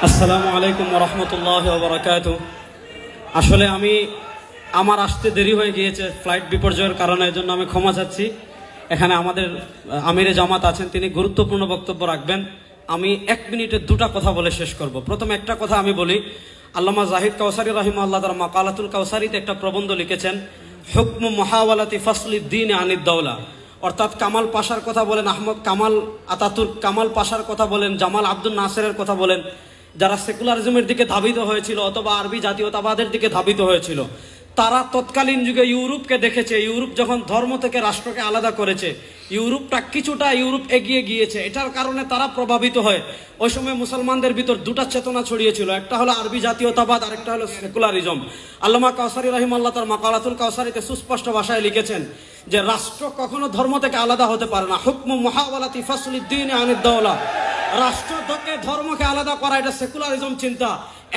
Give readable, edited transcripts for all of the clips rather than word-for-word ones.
আসসালামু আলাইকুম ওয়া রাহমাতুল্লাহি ওয়া বারাকাতুহু। আসলে আমার আসতে দেরি হয়ে গিয়েছে ফ্লাইট বিপর্যয়ের কারণে, এজন্য আমি ক্ষমা চাচ্ছি। এখানে আমাদের আমিরে জামাত আছেন, তিনি গুরুত্বপূর্ণ বক্তব্য রাখবেন। আমি 1 মিনিটে 2টা কথা বলে শেষ করব। প্রথমে একটা কথা আমি বলি, আল্লামা জাহিদ কাউসারি রাহিমাহুল্লাহ তাআলা মাকালাতুল কাউসারিতে একটা প্রবন্ধ লিখেছেন, হুকমু মুহাওয়ালাতি ফাসলিদ্দিন আনিদ দাওলা। অর্থাৎ কামাল পাশার কথা বলেন, আহমদ কামাল আতাতুর্ক কামাল পাশার কথা বলেন, জামাল আব্দুল নাসেরের কথা বলেন, যারা সেকুলারিজমের দিকে ধাবিত হয়েছিল অথবা আরবি জাতীয়তাবাদের দিকে ধাবিত হয়েছিল, তারা তৎকালীন যুগে ইউরোপকে দেখেছে। ইউরোপ যখন ধর্ম থেকে রাষ্ট্রকে আলাদা করেছে, ইউরোপটা কিছুটা এগিয়ে গিয়েছে। এটার কারণে তারা প্রভাবিত হয়। ওই সময় মুসলমানদের ভিতর 2টা চেতনা ছড়িয়েছিল, একটা হলো আরবি জাতীয়তাবাদ, আর একটা হলো সেকুলারিজম। আল্লামা কাউসারি রাহিমাহুল্লাহ তার মাকালাতুল কাউসারিতে সুস্পষ্ট ভাষায় লিখেছেন যে রাষ্ট্র কখনো ধর্ম থেকে আলাদা হতে পারে না। হুকমু মুহাওয়ালাতি ফাসলিদ্দিন আনিদ দাওলা, রাষ্ট্র থেকে ধর্মকে আলাদা করা, এটা সেকুলারিজম চিন্তা।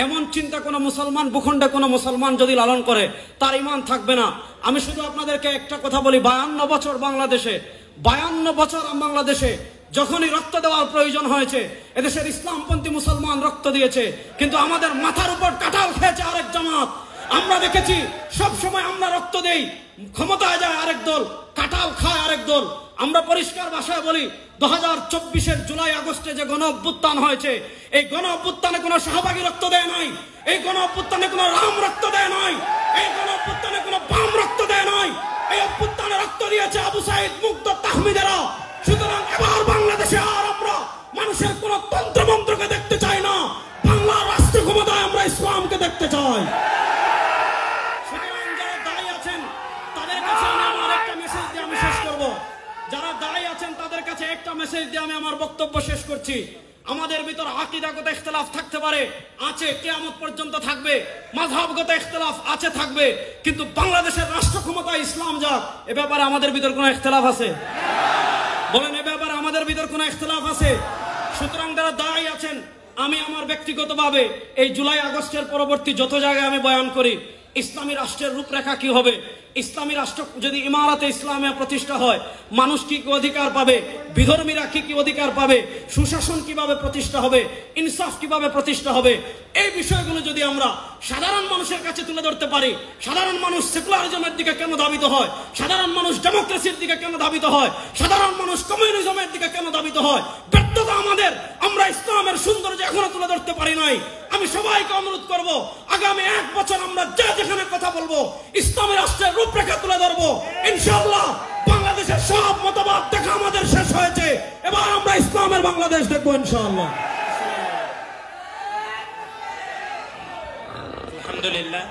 এমন চিন্তা কোন মুসলমান, ভূখণ্ডে কোন মুসলমান যদি লালন করে, তার ঈমান থাকবে না। আমি শুধু আপনাদেরকে একটা কথা বলি, 52 বছর বাংলাদেশে, 52 বছর বাংলাদেশে যখনই রক্ত দেওয়ার প্রয়োজন হয়েছে, এদেশের ইসলামপন্থী মুসলমান রক্ত দিয়েছে, কিন্তু আমাদের মাথার উপর কাঁঠাল খেয়েছে আরেক জামাত। আমরা দেখেছি সব সময় আমরা রক্ত দেই, ক্ষমতায় যায় আরেক দল, কাঁঠাল খায় আরেক দল। আমরা পরিষ্কার ভাষায় বলি, 2024-এর জুলাই আগস্টে যে গণ অভ্যুত্থান হয়েছে, এই গণ অভ্যুত্থানে কোনো শাহবাগী রক্ত দেয় নাই, এই গণ অভ্যুত্থানে কোনো রাম রক্ত দেয় নাই, এই গণ অভ্যুত্থানে কোনো বাম রক্ত দেয় নাই, এই অভ্যুত্থানে রক্ত দিয়েছে আবু সাইদ, মুগ্ধ, তাহমিদেরা। সুতরাং এবার বাংলাদেশে আর আমরা মানুষের কোন তন্ত্রমন্ত্রকে দেখতে চাই না, বাংলার রাষ্ট্র ক্ষমতায় আমরা ইসলামকে দেখতে চাই। যারা দায়ী আছেন তাদের কাছে একটা মেসেজ দিয়ে আমি আমার বক্তব্য শেষ করছি। আমাদের ভিতর আকীদাগত ইখতিলাফ থাকতে পারে, আছে, কিয়ামত পর্যন্ত থাকবে। মাযহাবগত ইখতিলাফ আছে, থাকবে, কিন্তু বাংলাদেশের রাষ্ট্র ক্ষমতায় ইসলাম যাক, এ ব্যাপারে আমাদের ভিতর কোনো ইখতিলাফ আছে? বলেন, এ ব্যাপারে আমাদের ভিতর কোনো ইখতিলাফ আছে? সুতরাং যারা দায়ী আছেন, আমি আমার ব্যক্তিগতভাবে এই জুলাই আগস্টের পরবর্তী যত জায়গায় আমি বয়ান করি, ইসলামী রাষ্ট্রের রূপরেখা কি হবে, ইসলামী রাষ্ট্র যদি ইমারতে ইসলামে প্রতিষ্ঠা হয়, মানুষ কি কি অধিকার পাবে, বিধর্মীরা কি কি অধিকার পাবে, সুশাসন কিভাবে প্রতিষ্ঠা হবে, ইনসাফ কিভাবে প্রতিষ্ঠা হবে, এই বিষয়গুলো যদি আমরা সাধারণ মানুষের কাছে তুলে ধরতে পারি, সাধারণ মানুষ সেকুলারিজমের দিকে কেন ধাবিত হয়, সাধারণ মানুষ ডেমোক্রেসির দিকে কেন ধাবিত হয়, সাধারণ মানুষ কমিউনিজমের দিকে কেন ধাবিত হয়, ব্যর্থতা আমাদের, আমরা ইসলামের সৌন্দর্য এখনো তুলে ধরতে পারি নাই। আমি সবাইকে অনুরোধ করব, আগামী 1 বছর আমরা যেখানে কথা বলবো, ইসলামী রাষ্ট্রের রূপরেখা তুলে ধরবো। ইনশাআল্লাহ বাংলাদেশের সব মতবাদ দেখা আমাদের শেষ হয়েছে, এবার আমরা ইসলামের বাংলাদেশ দেখবো ইনশাআল্লাহ। আলহামদুলিল্লাহ।